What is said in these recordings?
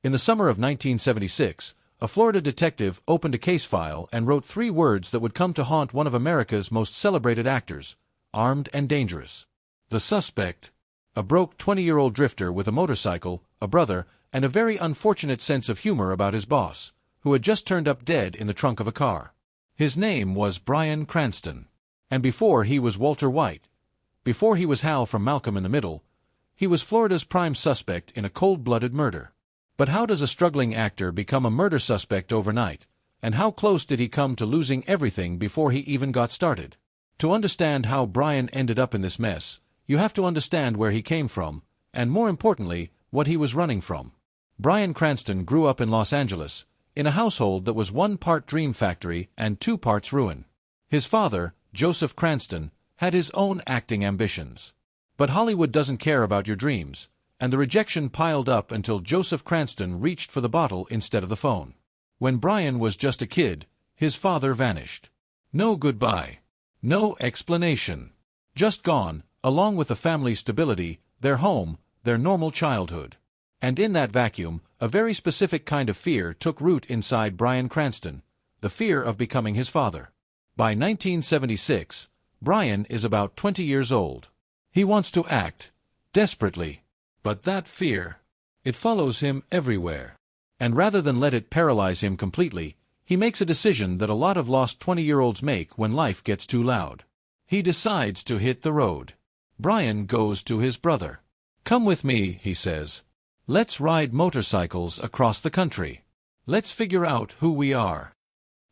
In the summer of 1976, a Florida detective opened a case file and wrote 3 words that would come to haunt one of America's most celebrated actors: armed and dangerous. The suspect: a broke 20-year-old drifter with a motorcycle, a brother, and a very unfortunate sense of humor about his boss, who had just turned up dead in the trunk of a car. His name was Bryan Cranston. And before he was Walter White, before he was Hal from Malcolm in the Middle, he was Florida's prime suspect in a cold-blooded murder. But how does a struggling actor become a murder suspect overnight, and how close did he come to losing everything before he even got started? To understand how Bryan ended up in this mess, you have to understand where he came from, and more importantly, what he was running from. Bryan Cranston grew up in Los Angeles, in a household that was 1 part dream factory and 2 parts ruin. His father, Joseph Cranston, had his own acting ambitions. But Hollywood doesn't care about your dreams, and the rejection piled up until Joseph Cranston reached for the bottle instead of the phone. When Bryan was just a kid, his father vanished. No goodbye. No explanation. Just gone, along with the family's stability, their home, their normal childhood. And in that vacuum, a very specific kind of fear took root inside Bryan Cranston, the fear of becoming his father. By 1976, Bryan is about 20 years old. He wants to act, desperately. But that fear, it follows him everywhere. And rather than let it paralyze him completely, he makes a decision that a lot of lost 20-year-olds make when life gets too loud. He decides to hit the road. Bryan goes to his brother. "Come with me," he says. "Let's ride motorcycles across the country. Let's figure out who we are."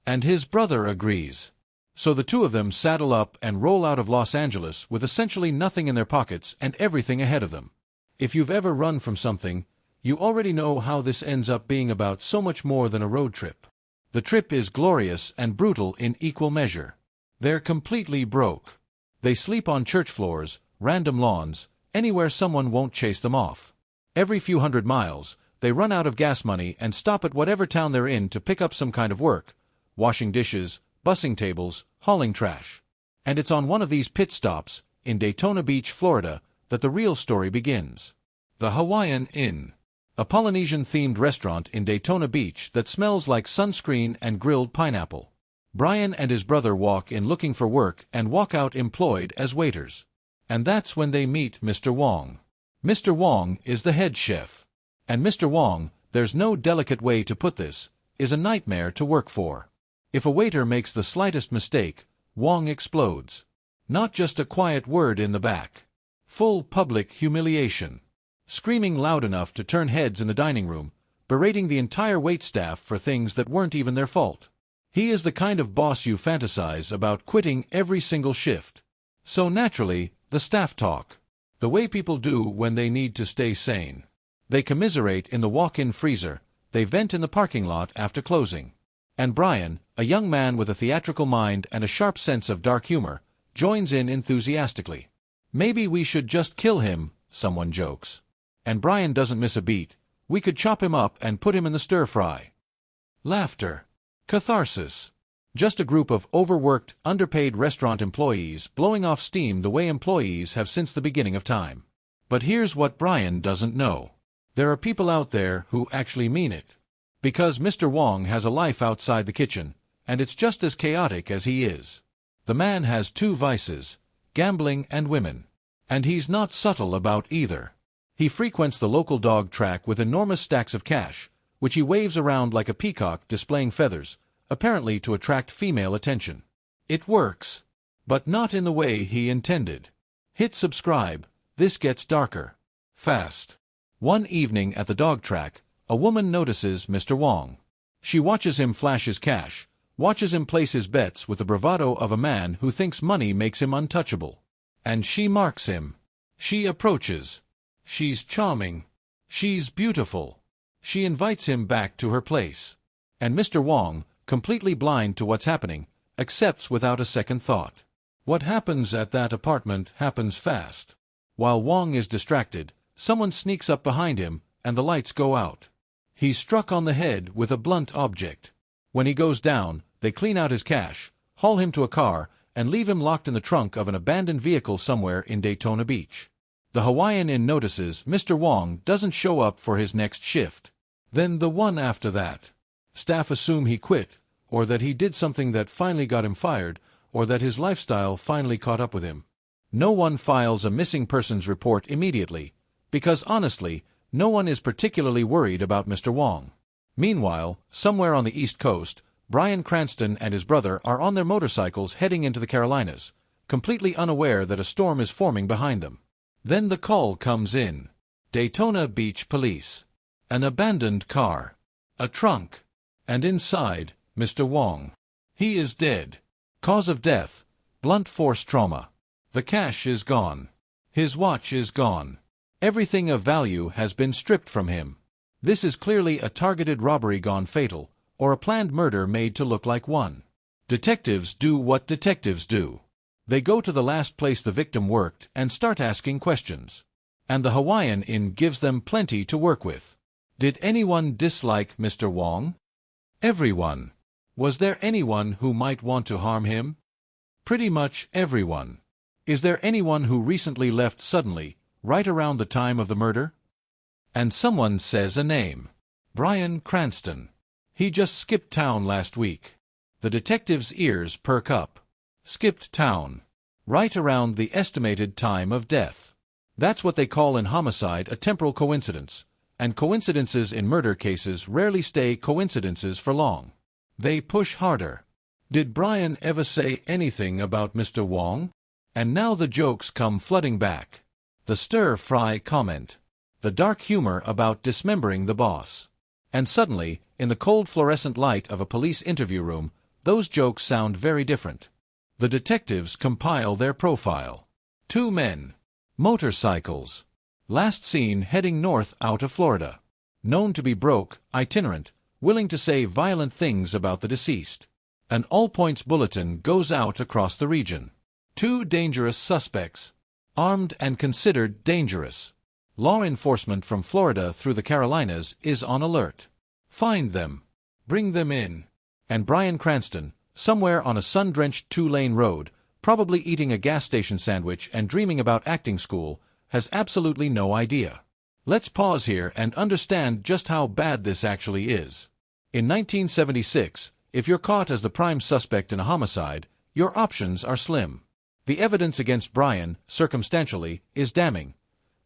And his brother agrees. So the two of them saddle up and roll out of Los Angeles with essentially nothing in their pockets and everything ahead of them. If you've ever run from something, you already know how this ends up being about so much more than a road trip. The trip is glorious and brutal in equal measure. They're completely broke. They sleep on church floors, random lawns, anywhere someone won't chase them off. Every few hundred miles, they run out of gas money and stop at whatever town they're in to pick up some kind of work: washing dishes, bussing tables, hauling trash. And it's on one of these pit stops, in Daytona Beach, Florida, that the real story begins. The Hawaiian Inn, a Polynesian-themed restaurant in Daytona Beach that smells like sunscreen and grilled pineapple. Bryan and his brother walk in looking for work and walk out employed as waiters. And that's when they meet Mr. Wong. Mr. Wong is the head chef. And Mr. Wong, there's no delicate way to put this, is a nightmare to work for. If a waiter makes the slightest mistake, Wong explodes. Not just a quiet word in the back. Full public humiliation. Screaming loud enough to turn heads in the dining room, berating the entire waitstaff for things that weren't even their fault. He is the kind of boss you fantasize about quitting every single shift. So naturally, the staff talk. The way people do when they need to stay sane. They commiserate in the walk-in freezer, they vent in the parking lot after closing. And Bryan, a young man with a theatrical mind and a sharp sense of dark humor, joins in enthusiastically. "Maybe we should just kill him," someone jokes. And Bryan doesn't miss a beat. "We could chop him up and put him in the stir-fry." Laughter. Catharsis. Just a group of overworked, underpaid restaurant employees blowing off steam the way employees have since the beginning of time. But here's what Bryan doesn't know. There are people out there who actually mean it. Because Mr. Wong has a life outside the kitchen, and it's just as chaotic as he is. The man has 2 vices: gambling and women. And he's not subtle about either. He frequents the local dog track with enormous stacks of cash, which he waves around like a peacock displaying feathers, apparently to attract female attention. It works. But not in the way he intended. Hit subscribe. This gets darker. Fast. One evening at the dog track, a woman notices Mr. Wong. She watches him flash his cash, watches him place his bets with the bravado of a man who thinks money makes him untouchable. And she marks him. She approaches. She's charming. She's beautiful. She invites him back to her place. And Mr. Wong, completely blind to what's happening, accepts without a second thought. What happens at that apartment happens fast. While Wong is distracted, someone sneaks up behind him, and the lights go out. He's struck on the head with a blunt object. When he goes down, they clean out his cash, haul him to a car, and leave him locked in the trunk of an abandoned vehicle somewhere in Daytona Beach. The Hawaiian Inn notices Mr. Wong doesn't show up for his next shift. Then the one after that. Staff assume he quit, or that he did something that finally got him fired, or that his lifestyle finally caught up with him. No one files a missing persons report immediately, because honestly, no one is particularly worried about Mr. Wong. Meanwhile, somewhere on the East Coast, Bryan Cranston and his brother are on their motorcycles heading into the Carolinas, completely unaware that a storm is forming behind them. Then the call comes in. Daytona Beach Police. An abandoned car. A trunk. And inside, Mr. Wong. He is dead. Cause of death: blunt force trauma. The cash is gone. His watch is gone. Everything of value has been stripped from him. This is clearly a targeted robbery gone fatal, or a planned murder made to look like one. Detectives do what detectives do. They go to the last place the victim worked and start asking questions. And the Hawaiian Inn gives them plenty to work with. Did anyone dislike Mr. Wong? Everyone. Was there anyone who might want to harm him? Pretty much everyone. Is there anyone who recently left suddenly, right around the time of the murder? And someone says a name. Bryan Cranston. He just skipped town last week. The detective's ears perk up. Skipped town. Right around the estimated time of death. That's what they call in homicide a temporal coincidence, and coincidences in murder cases rarely stay coincidences for long. They push harder. Did Bryan ever say anything about Mr. Wong? And now the jokes come flooding back. The stir-fry comment. The dark humor about dismembering the boss. And suddenly, in the cold fluorescent light of a police interview room, those jokes sound very different. The detectives compile their profile. 2 men. Motorcycles. Last seen heading north out of Florida. Known to be broke, itinerant, willing to say violent things about the deceased. An all-points bulletin goes out across the region. 2 dangerous suspects. Armed and considered dangerous. Law enforcement from Florida through the Carolinas is on alert. Find them. Bring them in. And Bryan Cranston, somewhere on a sun-drenched 2-lane road, probably eating a gas station sandwich and dreaming about acting school, has absolutely no idea. Let's pause here and understand just how bad this actually is. In 1976, if you're caught as the prime suspect in a homicide, your options are slim. The evidence against Bryan, circumstantially, is damning.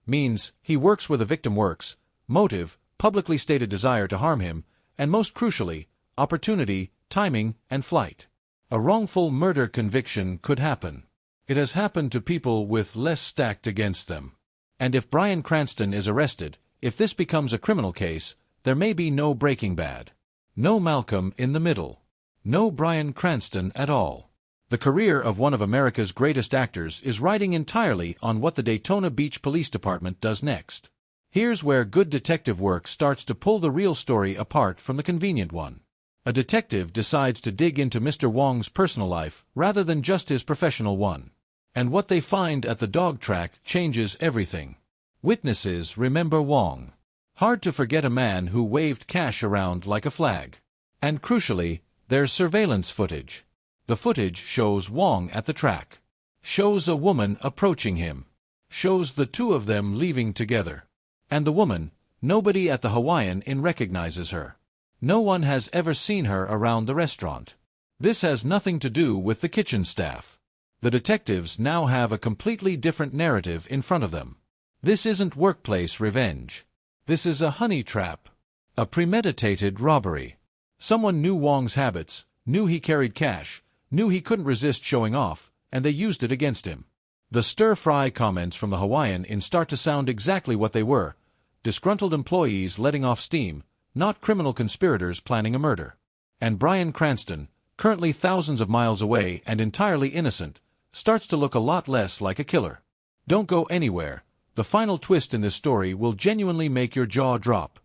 Means he works where the victim works, motive, publicly stated desire to harm him, and most crucially, opportunity, timing, and flight. A wrongful murder conviction could happen. It has happened to people with less stacked against them. And if Bryan Cranston is arrested, if this becomes a criminal case, there may be no Breaking Bad. No Malcolm in the Middle. No Bryan Cranston at all. The career of one of America's greatest actors is riding entirely on what the Daytona Beach Police Department does next. Here's where good detective work starts to pull the real story apart from the convenient one. A detective decides to dig into Mr. Wong's personal life rather than just his professional one. And what they find at the dog track changes everything. Witnesses remember Wong. Hard to forget a man who waved cash around like a flag. And crucially, there's surveillance footage. The footage shows Wong at the track. Shows a woman approaching him. Shows the 2 of them leaving together. And the woman, nobody at the Hawaiian Inn recognizes her. No one has ever seen her around the restaurant. This has nothing to do with the kitchen staff. The detectives now have a completely different narrative in front of them. This isn't workplace revenge. This is a honey trap. A premeditated robbery. Someone knew Wong's habits, knew he carried cash, knew he couldn't resist showing off, and they used it against him. The stir-fry comments from the Hawaiian Inn start to sound exactly what they were. Disgruntled employees letting off steam, not criminal conspirators planning a murder. And Bryan Cranston, currently thousands of miles away and entirely innocent, starts to look a lot less like a killer. Don't go anywhere. The final twist in this story will genuinely make your jaw drop.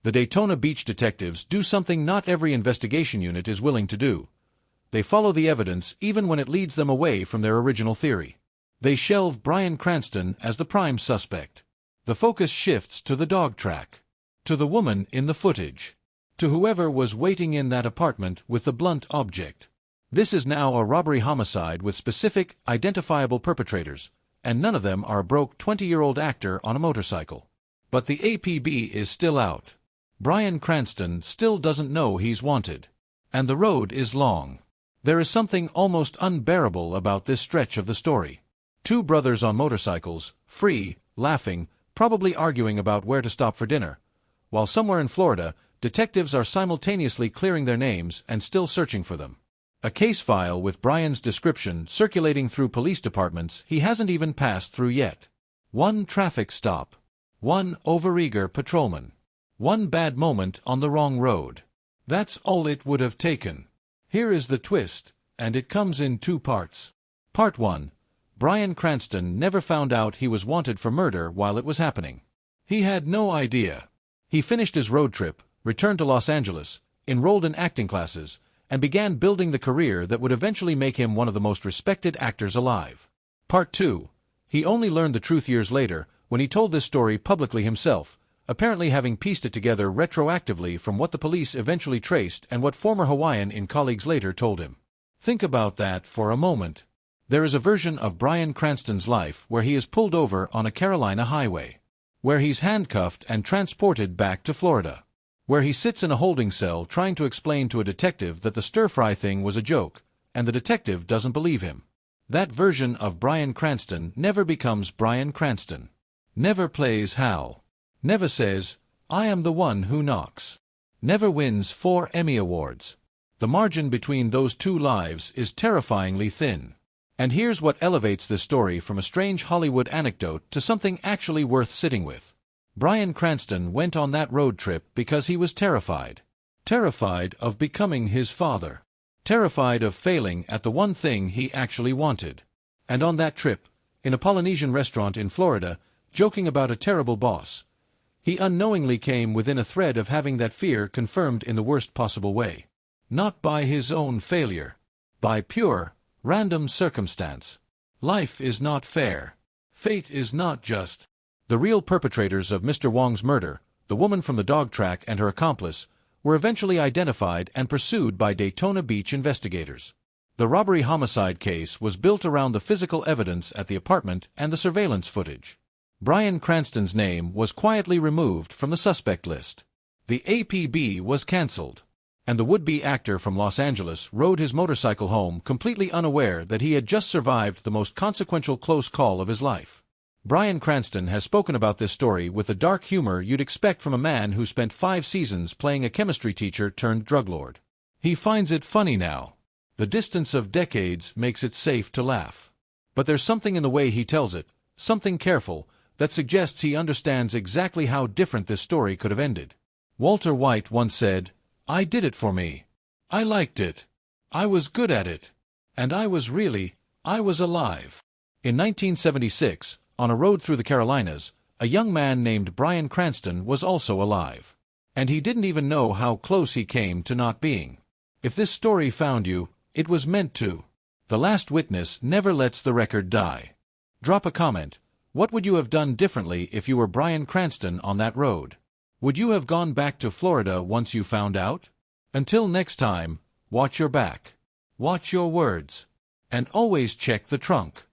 The Daytona Beach detectives do something not every investigation unit is willing to do. They follow the evidence even when it leads them away from their original theory. They shelve Bryan Cranston as the prime suspect. The focus shifts to the dog track. To the woman in the footage. To whoever was waiting in that apartment with the blunt object. This is now a robbery homicide with specific, identifiable perpetrators, and none of them are a broke 20-year-old actor on a motorcycle. But the APB is still out. Bryan Cranston still doesn't know he's wanted. And the road is long. There is something almost unbearable about this stretch of the story. Two brothers on motorcycles, free, laughing, probably arguing about where to stop for dinner, while somewhere in Florida, detectives are simultaneously clearing their names and still searching for them. A case file with Bryan's description circulating through police departments he hasn't even passed through yet. One traffic stop. One overeager patrolman. One bad moment on the wrong road. That's all it would have taken. Here is the twist, and it comes in two parts. Part 1. Bryan Cranston never found out he was wanted for murder while it was happening. He had no idea. He finished his road trip, returned to Los Angeles, enrolled in acting classes, and began building the career that would eventually make him one of the most respected actors alive. Part 2. He only learned the truth years later, when he told this story publicly himself, apparently having pieced it together retroactively from what the police eventually traced and what former Hawaiian colleagues later told him. Think about that for a moment. There is a version of Bryan Cranston's life where he is pulled over on a Carolina highway, where he's handcuffed and transported back to Florida, where he sits in a holding cell trying to explain to a detective that the stir-fry thing was a joke, and the detective doesn't believe him. That version of Bryan Cranston never becomes Bryan Cranston. Never plays Hal. Never says, "I am the one who knocks." Never wins 4 Emmy Awards. The margin between those two lives is terrifyingly thin. And here's what elevates this story from a strange Hollywood anecdote to something actually worth sitting with. Bryan Cranston went on that road trip because he was terrified. Terrified of becoming his father. Terrified of failing at the one thing he actually wanted. And on that trip, in a Polynesian restaurant in Florida, joking about a terrible boss, he unknowingly came within a thread of having that fear confirmed in the worst possible way. Not by his own failure. By pure, random circumstance. Life is not fair. Fate is not just. The real perpetrators of Mr. Wong's murder, the woman from the dog track and her accomplice, were eventually identified and pursued by Daytona Beach investigators. The robbery-homicide case was built around the physical evidence at the apartment and the surveillance footage. Bryan Cranston's name was quietly removed from the suspect list. The APB was cancelled, and the would-be actor from Los Angeles rode his motorcycle home completely unaware that he had just survived the most consequential close call of his life. Bryan Cranston has spoken about this story with the dark humor you'd expect from a man who spent 5 seasons playing a chemistry teacher turned drug lord. He finds it funny now. The distance of decades makes it safe to laugh. But there's something in the way he tells it, something careful, that suggests he understands exactly how different this story could have ended. Walter White once said, "I did it for me. I liked it. I was good at it. And I was alive." In 1976, on a road through the Carolinas, a young man named Bryan Cranston was also alive. And he didn't even know how close he came to not being. If this story found you, it was meant to. The Last Witness never lets the record die. Drop a comment. What would you have done differently if you were Bryan Cranston on that road? Would you have gone back to Florida once you found out? Until next time, watch your back. Watch your words. And always check the trunk.